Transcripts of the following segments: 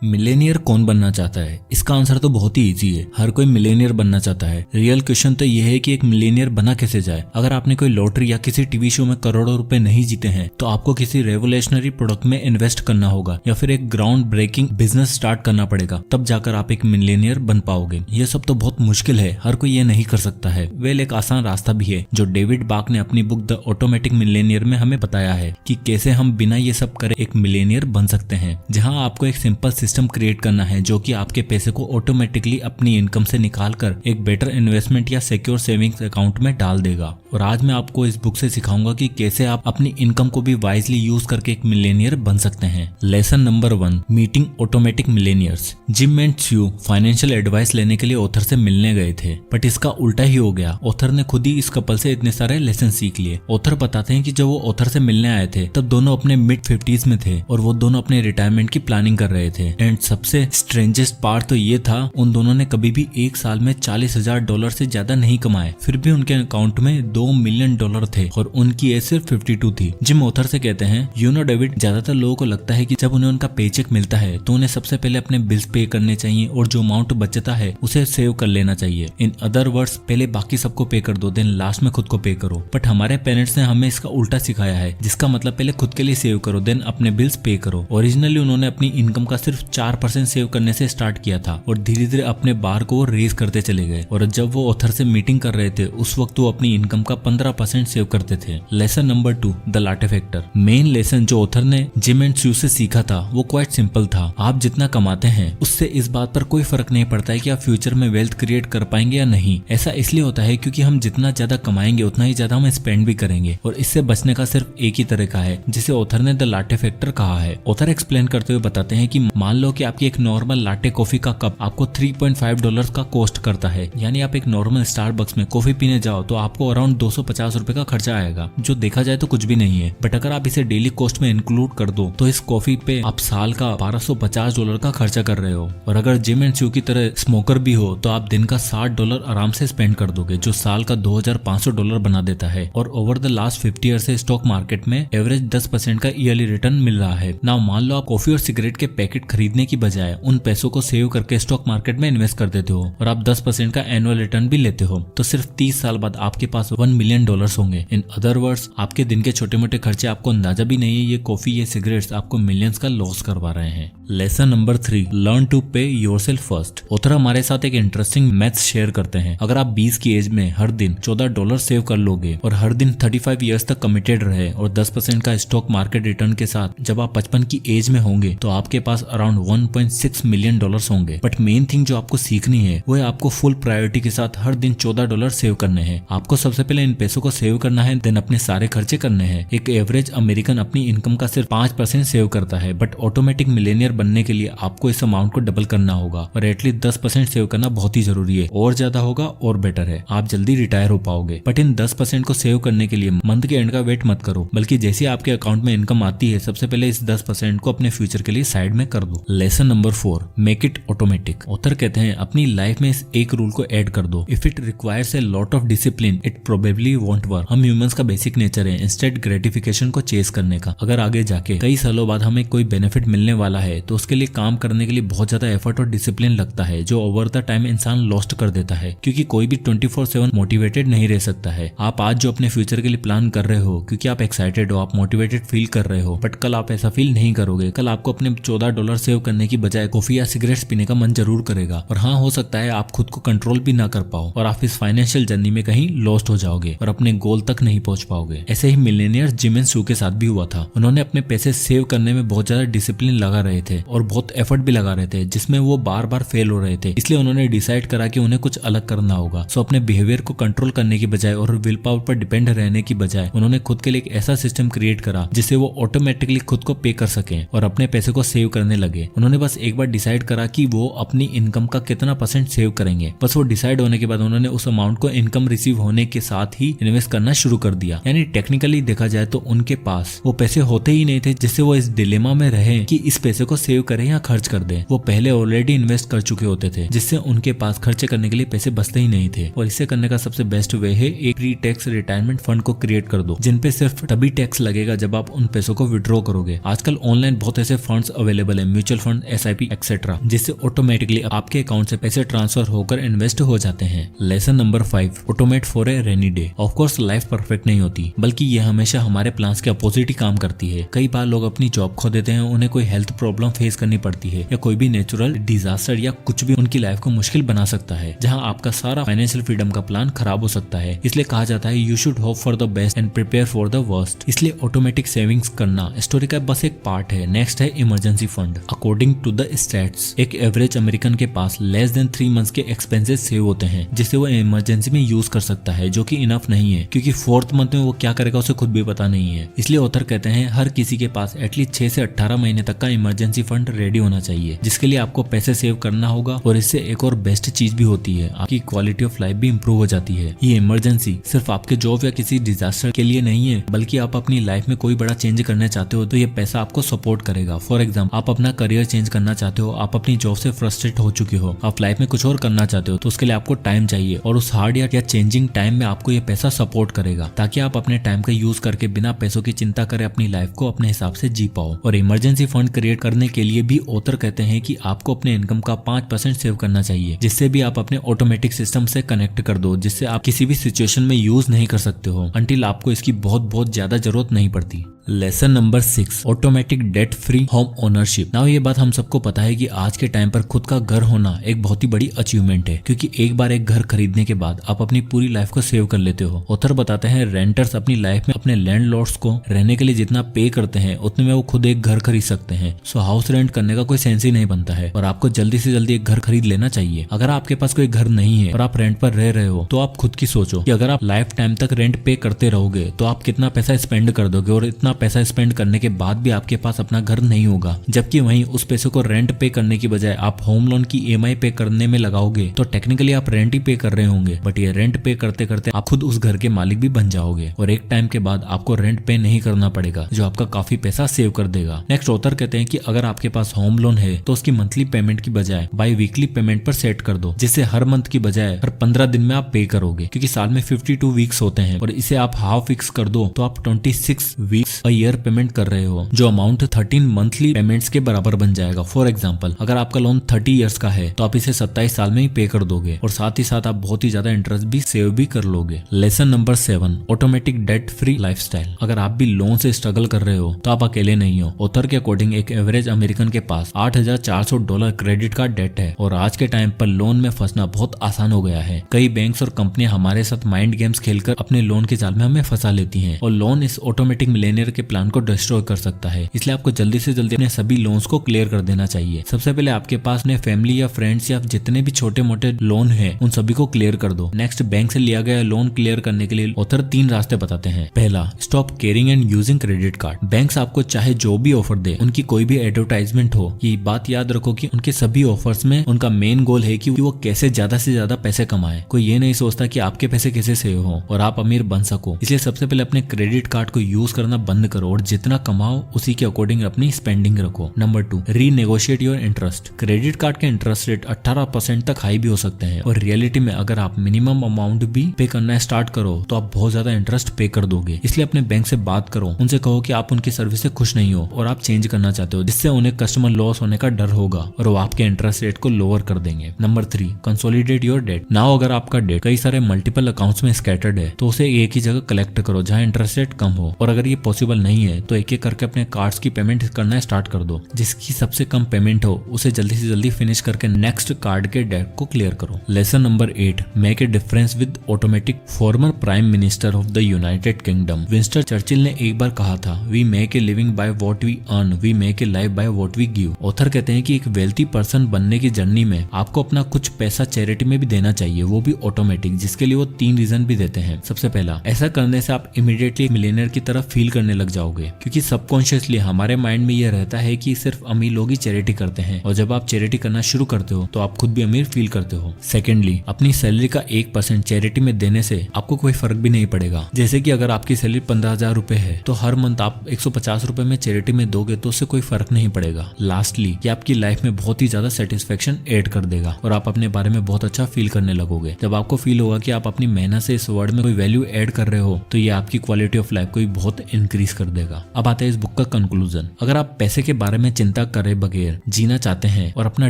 Millionaire कौन बनना चाहता है? इसका आंसर तो बहुत ही इजी है, हर कोई मिलेनियर बनना चाहता है। रियल क्वेश्चन तो यह है कि एक मिलेनियर बना कैसे जाए। अगर आपने कोई लॉटरी या किसी टीवी शो में करोड़ों रुपए नहीं जीते हैं तो आपको किसी रेवोल्यूशनरी प्रोडक्ट में इन्वेस्ट करना होगा या फिर एक ग्राउंड ब्रेकिंग बिजनेस स्टार्ट करना पड़ेगा, तब जाकर आप एक मिलेनियर बन पाओगे। ये सब तो बहुत मुश्किल है, हर कोई ये नहीं कर सकता है। वेल, एक आसान रास्ता भी है जो डेविड बाक ने अपनी बुक द ऑटोमेटिक मिलेनियर में हमें बताया है कि कैसे हम बिना ये सब करे एक मिलेनियर बन सकते हैं। जहां आपको एक सिंपल सिस्टम क्रिएट करना है जो कि आपके पैसे को ऑटोमेटिकली अपनी इनकम से निकाल कर एक बेटर इन्वेस्टमेंट या सिक्योर सेविंग्स अकाउंट में डाल देगा। और आज मैं आपको इस बुक से सिखाऊंगा कि कैसे आप अपनी इनकम को भी वाइजली यूज करके एक मिलेनियर बन सकते हैं। Lesson number 1, meeting automatic millionaires. Jim and Sue financial advice लेने के लिए ऑथर से मिलने गए थे, बट इसका उल्टा ही हो गया। ऑथर ने खुद ही इस कपल से इतने सारे लेसन सीख लिए। ऑथर बताते हैं कि जब वो ऑथर से मिलने आए थे तब दोनों अपने मिड 50s में थे और वो दोनों अपने रिटायरमेंट की प्लानिंग कर रहे थे। एंड सबसे स्ट्रेंजेस्ट पार्ट तो ये था, उन दोनों ने कभी भी एक साल में $40,000 से ज्यादा नहीं कमाए, फिर भी उनके अकाउंट में $2 मिलियन थे और उनकी एज सिर्फ 52 थी। जिम ऑथर से कहते हैं, यू नो डेविड, ज्यादातर लोगों को लगता है कि जब उन्हें उनका पेचेक मिलता है तो उन्हें सबसे पहले अपने बिल्स पे करने चाहिए और जो अमाउंट बचता है उसे सेव कर लेना चाहिए। इन अदर वर्ड्स, पहले बाकी सबको पे कर दो, देन लास्ट में खुद को पे करो। बट हमारे पेरेंट्स ने हमें इसका उल्टा सिखाया है, जिसका मतलब पहले खुद के लिए सेव करो, देन अपने बिल्स पे करो। ओरिजिनली उन्होंने अपनी इनकम का सिर्फ 4% सेव करने से स्टार्ट किया था और धीरे धीरे अपने बार को रेज करते चले गए। और जब वो ऑथर से मीटिंग कर रहे थे उस वक्त वो अपनी इनकम का 15% सेव करते थे। Lesson number 2, the latte factor. Main lesson जो ऑथर ने जिम एंड स्यू से सीखा था वो क्वाइट सिंपल था। आप जितना कमाते हैं उससे इस बात पर कोई फर्क नहीं पड़ता है कि आप फ्यूचर में वेल्थ क्रिएट कर पाएंगे या नहीं। ऐसा इसलिए होता है क्योंकि हम जितना ज्यादा कमाएंगे उतना ही ज्यादा हम स्पेंड भी करेंगे और इससे बचने का सिर्फ एक ही तरीका है जिसे ऑथर ने द लाटे फैक्टर कहा है। ऑथर एक्सप्लेन करते हुए बताते हैं कि मान लो कि आपकी एक नॉर्मल लाटे कॉफी का कप आपको $3.5 का कॉस्ट करता है, यानी आप एक नॉर्मल स्टारबक्स में कॉफी पीने जाओ तो आपको अराउंड $250 का खर्चा आएगा, जो देखा जाए तो कुछ भी नहीं है। बट अगर आप इसे डेली कॉस्ट में इंक्लूड कर दो तो इस कॉफी पे आप साल का $1250 का खर्चा कर रहे हो। और अगर जिम एंड स्यू की तरह स्मोकर भी हो तो आप दिन का $60 आराम से स्पेंड कर दोगे, जो साल का $2500 बना देता है। और ओवर द लास्ट 50 ईयर से स्टॉक मार्केट में एवरेज 10% का ईयरली रिटर्न मिल रहा है। ना मान लो आप कॉफी और सिगरेट के पैकेट खरीदने की बजाय उन पैसों को सेव करके स्टॉक मार्केट में इन्वेस्ट कर देते हो और आप 10% का एनुअल रिटर्न भी लेते हो, तो सिर्फ 30 साल बाद आपके पास $1 मिलियन होंगे। इन अदर वर्ड्स, आपके दिन के छोटे मोटे खर्चे आपको अंदाजा भी नहीं है, ये कॉफी ये सिगरेट्स आपको मिलियंस का लॉस करवा रहे हैं। लेसन नंबर 3, लर्न टू पे योरसेल्फ फर्स्ट। ऑथर हमारे साथ एक इंटरेस्टिंग मैथ्स शेयर करते हैं। अगर आप 20 की एज में हर दिन $14 सेव कर लोगे और हर दिन 35 इयर्स तक कमिटेड रहे और 10% का स्टॉक मार्केट रिटर्न के साथ जब आप 55 की एज में होंगे तो आपके पास अराउंड $1.6 मिलियन होंगे। बट मेन थिंग जो आपको सीखनी है वो है आपको फुल प्रायोरिटी के साथ हर दिन $14 सेव करने हैं। आपको सबसे पहले इन पैसों को सेव करना है, देन अपने सारे खर्चे करने हैं। एक एवरेज अमेरिकन अपनी इनकम का सिर्फ 5% सेव करता है, बट ऑटोमेटिक मिलेनियर बनने के लिए आपको इस अमाउंट को डबल करना होगा और एटलीस्ट 10% सेव करना बहुत ही जरूरी है। और ज्यादा होगा और बेटर है, आप जल्दी रिटायर हो पाओगे। बट इन 10% को सेव करने के लिए मंथ के एंड का वेट मत करो, बल्कि जैसे आपके अकाउंट में इनकम आती है सबसे पहले इस 10% को अपने फ्यूचर के लिए साइड में कर दो। Lesson number 4, make it automatic. Author कहते हैं अपनी लाइफ में इस एक रूल को ऐड कर दो, if it requires a lot of discipline it probably won't work. हम ह्यूमंस का बेसिक नेचर है इंस्टेंट ग्रेटिफिकेशन को चेस करने का। अगर आगे जाके कई सालों बाद हमें कोई बेनिफिट मिलने वाला है तो उसके लिए काम करने के लिए बहुत ज्यादा एफर्ट और डिसिप्लिन लगता है, जो ओवर द टाइम इंसान लॉस्ट कर देता है, क्योंकि कोई भी 24/7 मोटिवेटेड नहीं रह सकता है। आप आज जो अपने फ्यूचर के लिए प्लान कर रहे हो क्योंकि आप एक्साइटेड हो, आप मोटिवेटेड फील कर रहे हो, बट कल आप ऐसा फील नहीं करोगे। कल आपको अपने $14 सेव करने की बजाय कॉफी या सिगरेट्स पीने का मन जरूर करेगा। और हाँ, हो सकता है आप खुद को कंट्रोल भी ना कर पाओ और आप इस फाइनेंशियल जर्नी में कहीं लॉस्ट हो जाओगे और अपने गोल तक नहीं पहुंच पाओगे। ऐसे ही मिलेनियर जिम एंड स्यू के साथ भी हुआ था। उन्होंने अपने पैसे सेव करने में बहुत ज्यादा डिसिप्लिन लगा रहे थे और बहुत एफर्ट भी लगा रहे थे, जिसमें वो बार बार फेल हो रहे थे। इसलिए उन्होंने डिसाइड करा कि उन्हें कुछ अलग करना होगा। सो अपने बिहेवियर को कंट्रोल करने की बजाय और विल पावर पर डिपेंड रहने की बजाय उन्होंने खुद के लिए एक ऐसा सिस्टम क्रिएट करा जिससे वो ऑटोमेटिकली खुद को पे कर सके और अपने पैसे को सेव करने लगे। उन्होंने बस एक बार डिसाइड करा कि वो अपनी इनकम का कितना % सेव करेंगे। बस वो डिसाइड होने के बाद उन्होंने उस अमाउंट को इनकम रिसीव होने के साथ ही इन्वेस्ट करना शुरू कर दिया। यानी टेक्निकली देखा जाए तो उनके पास वो पैसे होते ही नहीं थे जिससे वो इस डिलेमा में रहे कि इस पैसे को सेव करें या खर्च कर दें। वो पहले ऑलरेडी इन्वेस्ट कर चुके होते थे, जिससे उनके पास खर्चे करने के लिए पैसे बचते ही नहीं थे। और इसे करने का सबसे बेस्ट वे है एक प्री टैक्स रिटायरमेंट फंड को क्रिएट कर दो, जिन पे सिर्फ तभी टैक्स लगेगा जब आप उन पैसों को विड्रॉ करोगे। आजकल ऑनलाइन बहुत ऐसे फंड्स अवेलेबल है, mutual mutual fund, SIP etcetera, जिससे ऑटोमेटिकली आपके अकाउंट से पैसे ट्रांसफर होकर इन्वेस्ट हो जाते हैं। Lesson number 5, automate for a rainy day. Of course life perfect नहीं होती, बल्कि ये हमेशा हमारे प्लान्स के अपोजिट ही काम करती है। कई बार लोग अपनी जॉब खो देते हैं, उन्हें कोई हेल्थ प्रॉब्लम फेस करनी पड़ती है या कोई भी नेचुरल डिजास्टर या कुछ भी उनकी लाइफ को मुश्किल बना सकता है, जहां आपका सारा फाइनेंशियल फ्रीडम का प्लान खराब हो सकता है। इसलिए कहा जाता है you should hope for the best and prepare for the worst. इसलिए ऑटोमेटिक सेविंग्स करना स्टोरी का बस एक पार्ट है। नेक्स्ट है emergency fund. According to the stats, एक एवरेज अमेरिकन के पास लेस देन 3 मंथ्स के एक्सपेंसेस सेव होते हैं, जिसे वो इमरजेंसी में यूज कर सकता है, जो कि इनफ नहीं है, क्योंकि 4th मंथ में वो क्या करेगा उसे खुद भी पता नहीं है। इसलिए ऑथर कहते हैं हर किसी के पास एटलीस्ट 6 से 18 महीने तक का इमरजेंसी फंड रेडी होना चाहिए, जिसके लिए आपको पैसे सेव करना होगा। और इससे एक और बेस्ट चीज भी होती है, आपकी क्वालिटी ऑफ लाइफ भी इंप्रूव हो जाती है। ये इमरजेंसी सिर्फ आपके जॉब या किसी डिजास्टर के लिए नहीं है, बल्कि आप अपनी लाइफ में कोई बड़ा चेंज करना चाहते हो तो ये पैसा आपको सपोर्ट करेगा। फॉर एग्जाम्पल, आप अपना करियर चेंज करना चाहते हो, आप अपनी जॉब से फ्रस्ट्रेट हो चुके हो, आप लाइफ में कुछ और करना चाहते हो, तो उसके लिए आपको टाइम चाहिए, और उस हार्ड या चेंजिंग टाइम में आपको ये पैसा सपोर्ट करेगा, ताकि आप अपने टाइम का यूज करके बिना पैसों की चिंता करे अपनी लाइफ को अपने हिसाब से जी पाओ। और इमरजेंसी फंड क्रिएट करने के लिए भी ऑथर कहते हैं कि आपको अपने इनकम का 5% सेव करना चाहिए, जिससे भी आप अपने ऑटोमेटिक सिस्टम से कनेक्ट कर दो, जिससे आप किसी भी सिचुएशन में यूज नहीं कर सकते हो अंटिल आपको इसकी बहुत ज्यादा जरूरत नहीं पड़ती। Lesson number 6, automatic debt free home ownership. Now ये बात हम सबको पता है कि आज के टाइम पर खुद का घर होना एक बहुत ही बड़ी अचीवमेंट है, क्योंकि एक बार एक घर खरीदने के बाद आप अपनी पूरी लाइफ को सेव कर लेते हो। ऑथर बताते हैं रेंटर्स अपनी लाइफ में अपने लैंडलॉर्ड्स को रहने के लिए जितना पे करते हैं उतने में वो खुद एक घर खरीद सकते हैं। सो हाउस रेंट करने का कोई सेंस ही नहीं बनता है, और आपको जल्दी से जल्दी एक घर खरीद लेना चाहिए। अगर आपके पास कोई घर नहीं है और आप रेंट पर रह रहे हो, तो आप खुद की सोचो कि अगर आप लाइफ टाइम तक रेंट पे करते रहोगे तो आप कितना पैसा स्पेंड कर दोगे, और इतना पैसा स्पेंड करने के बाद भी आपके पास अपना घर नहीं होगा। जबकि वहीं उस पैसे को रेंट पे करने की बजाय आप होम लोन की EMI पे करने में लगाओगे, तो टेक्निकली आप रेंट ही पे कर रहे होंगे, बट ये रेंट पे करते करते आप खुद उस घर के मालिक भी बन जाओगे, और एक टाइम के बाद आपको रेंट पे नहीं करना पड़ेगा, जो आपका काफी पैसा सेव कर देगा। नेक्स्ट ऑथर कहते हैं कि अगर आपके पास होम लोन है तो उसकी मंथली पेमेंट की बजाय बाई वीकली पेमेंट पर सेट कर दो, जिससे हर मंथ की बजाय हर 15 दिन में आप पे करोगे, क्योंकि साल में 52 वीक्स होते हैं, और इसे आप हाफ फिक्स कर दो तो आप 26 वीक्स अ ईयर पेमेंट कर रहे हो, जो अमाउंट 13 मंथली पेमेंट्स के बराबर बन जाएगा। फॉर एग्जांपल, अगर आपका लोन 30 इयर्स का है तो आप इसे 27 साल में ही पे कर दोगे, और साथ ही साथ आप बहुत ही ज्यादा इंटरेस्ट भी सेव भी कर लोगे। Lesson number 7, automatic debt free lifestyle. अगर आप भी लोन से स्ट्रगल कर रहे हो तो आप अकेले नहीं हो। ऑथर के अकॉर्डिंग एक एवरेज अमेरिकन के पास $8,400 क्रेडिट कार्ड डेट है, और आज के टाइम पर लोन में फंसना बहुत आसान हो गया है। कई बैंक्स और कंपनियां हमारे साथ माइंड गेम्स खेलकर अपने लोन के जाल में हमें फंसा लेती हैं, और लोन इस ऑटोमेटिक मिलेनियर के प्लान को डिस्ट्रॉय कर सकता है। इसलिए आपको जल्दी से जल्दी अपने सभी लोन्स को क्लियर कर देना चाहिए। सबसे पहले आपके पास अपने फैमिली या फ्रेंड्स या जितने भी छोटे मोटे लोन है उन सभी को क्लियर कर दो। नेक्स्ट, बैंक से लिया गया लोन क्लियर करने के लिए ऑथर 3 रास्ते बताते हैं। पहला, stop caring and using credit card. Banks आपको चाहे जो भी ऑफर दे, उनकी कोई भी एडवर्टाइजमेंट हो, ये बात याद रखो कि उनके सभी ऑफर्स में उनका मेन गोल है कि वो कैसे ज्यादा से ज्यादा पैसे कमाए। कोई ये नहीं सोचता कि आपके पैसे कैसे सेव हो और आप अमीर बन सको। इसलिए सबसे पहले अपने क्रेडिट कार्ड को यूज करना बंद करो, और जितना कमाओ उसी के अकॉर्डिंग अपनी स्पेंडिंग रखो। Number 2, renegotiate your interest. Credit card के इंटरेस्ट रेट 18% तक हाई भी हो सकते हैं, और रियलिटी में अगर आप मिनिमम अमाउंट भी पे करना स्टार्ट करो तो आप बहुत ज्यादा इंटरेस्ट पे कर दोगे। इसलिए अपने बैंक से बात करो, उनसे कहो कि आप उनकी सर्विस से खुश नहीं हो और आप चेंज करना चाहते हो, जिससे उन्हें कस्टमर लॉस होने का डर होगा और वो आपके इंटरेस्ट रेट को लोअर कर देंगे। Number 3, consolidate your debt. Now अगर आपका डेट कई सारे मल्टीपल अकाउंट्स में स्कैटर्ड है तो उसे एक ही जगह कलेक्ट करो जहां इंटरेस्ट रेट कम हो, और अगर ये पॉसिबल नहीं है तो एक एक करके अपने कार्ड्स की पेमेंट करना स्टार्ट कर दो। जिसकी सबसे कम पेमेंट हो उसे जल्दी से जल्दी फिनिश करके नेक्स्ट कार्ड के डेट को क्लियर करो। Lesson number 8, make a difference with automatic. Former prime minister of the United Kingdom Winston Churchill ने एक बार कहा था, we make a living by what we earn, we make a life by what we give. Author कहते हैं कि एक wealthy person बनने की जर्नी में आपको अपना कुछ पैसा चैरिटी में भी देना चाहिए, वो भी ऑटोमेटिक, जिसके लिए वो 3 रीजन भी देते हैं। सबसे पहला, ऐसा करने से आप इमीडिएटली मिलियनेयर की तरफ फील करने लग जाओगे, क्योंकि सबकॉन्शियसली हमारे माइंड में ये रहता है कि सिर्फ अमीर लोग ही चैरिटी करते हैं, और जब आप चैरिटी करना शुरू करते हो तो आप खुद भी अमीर फील करते हो। सेकेंडली, अपनी सैलरी का 1% चैरिटी में देने से आपको कोई फर्क भी नहीं पड़ेगा। जैसे कि अगर आपकी सैलरी 15,000 रुपए है तो हर मंथ आप 150 रुपए में चैरिटी में दोगे तो उससे कोई फर्क नहीं पड़ेगा। लास्टली, ये आपकी लाइफ में बहुत ही ज्यादा सेटिस्फेक्शन ऐड कर देगा और आप अपने बारे में बहुत अच्छा फील करने लगोगे। जब आपको फील होगा कि आप अपनी मेहनत से इस वर्ल्ड में कोई वैल्यू ऐड कर रहे हो तो ये आपकी क्वालिटी ऑफ लाइफ को भी बहुत इंक्रीज इंक्रीज कर देगा। अब आता है इस बुक का कंक्लूजन। अगर आप पैसे के बारे में चिंता करे बगैर जीना चाहते हैं और अपना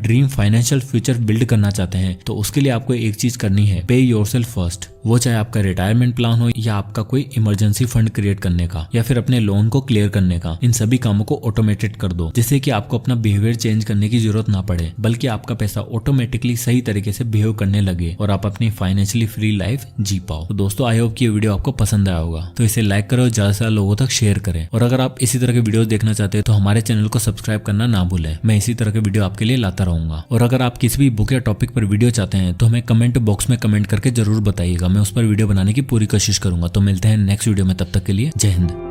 ड्रीम फाइनेंशियल फ्यूचर बिल्ड करना चाहते हैं तो उसके लिए आपको एक चीज करनी है, पे योरसेल्फ फर्स्ट। वो चाहे आपका रिटायरमेंट प्लान हो या आपका कोई इमरजेंसी फंड क्रिएट करने का या फिर अपने लोन को क्लियर करने का, इन सभी कामों को ऑटोमेटेड कर दो जिससे कि आपको अपना बिहेवियर चेंज करने की जरूरत ना पड़े, बल्कि आपका पैसा ऑटोमेटिकली सही तरीके से बिहेव करने लगे और आप अपनी फाइनेंशियली फ्री लाइफ जी पाओ। तो दोस्तों आई होप कि ये वीडियो आपको पसंद आया होगा, तो इसे लाइक करो और ज्यादा से ज्यादा लोगों तक शेयर करें। और अगर आप इसी तरह के वीडियो देखना चाहते हैं तो हमारे चैनल को सब्सक्राइब करना ना भूलें। मैं इसी तरह के वीडियो आपके लिए लाता रहूंगा। और अगर आप किसी भी बुक या टॉपिक पर वीडियो चाहते हैं तो हमें कमेंट बॉक्स में कमेंट करके जरूर बताइएगा, मैं उस पर वीडियो बनाने की पूरी कोशिश करूंगा। तो मिलते हैं नेक्स्ट वीडियो में, तब तक के लिए जय हिंद।